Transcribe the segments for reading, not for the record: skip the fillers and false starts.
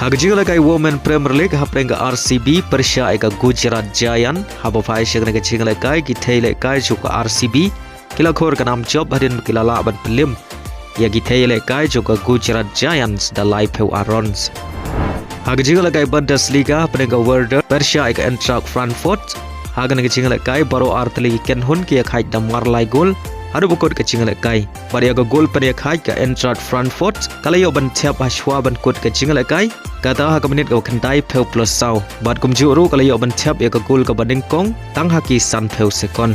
Hag jingle kai Women Premier League haprenga RCB Persha eka Gujarat Giant haba phai shagna ke jingle kai ki thele kai chuka RCB kila khor ka nam job hadin kila la ban pelim ya ki thele kai chuka Gujarat Giants da live heu arons. Hag jingle kai Bundesliga haprenga Werder Persha eka Eintracht Frankfurt hagan ke jingle kai baro artli ken hun ki khai da marlai gol Hadu bukod ke jingle kai pada ga gol pada khai ka Eintracht Frankfurt kala yo ban thiap hashwa ban kod ke jingle kai kata ha ka menit ka khandai pheu plus sau bat kum ju ru kala yo ban thiap ya ka gol ka ba Nyngkong tang ha ki san pheu second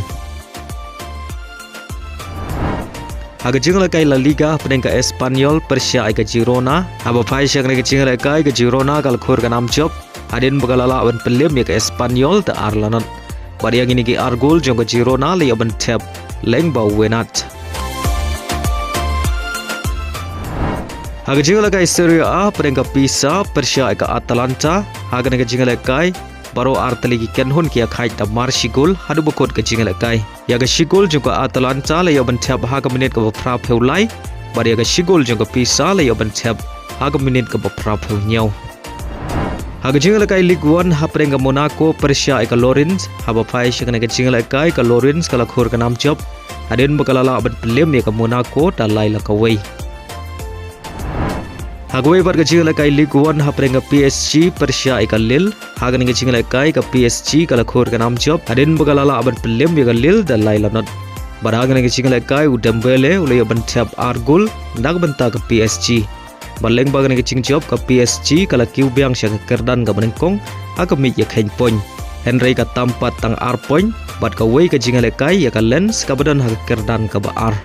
ha ka jingle kai La Liga pada ka Espanyol Persha ai ka Girona ha ba phai shak ne ka jingle kai ka Girona kal khor ka nam job adin bagala la ban pelem ya ka Espanyol ta Arlanot pada yang ini ki Argol jong ka Girona le yo ban thiap Lyngba wenat. Haga jingle kai Serie A perengka Pisa Persha eka Atalanta haga nega jingle kai baro artali ki kenhun kia khai ta marshigol hadu bokot ke jingle kai yaga shigol juga Atalanta le yo ban thap haga minit ka pra pheulai bari yaga shigol juga Pisa le yo ban thap haga minit ka pra pheu nyau. Haga jingle kai League 1 haprenga Monaco Persha eka Lorient haba phai shagna ke jingle kai ka Lorient kala khor ka nam job adin bakala la ban pelem ya ka Monaco ta lai la ka wei. Hagway bar ka jingle kai League 1 haprenga PSG Persha eka Lille haga ne ke jingle kai ka PSG kala khor ka nam job adin bakala la ban pelem ya ka Lille da lai la not baraga ne ke jingle kai Dembele ule ban thap Argol ndag ban ta ka PSG baleng bagan ke ching job ka PSG kala Kiew Biang sya Kyrdan ka Nyngkong aka mi ya khain point Henry ka tampat tang R point bat ka way ka jingle kai ya ka Lens ka badan ha Kyrdan ka ba R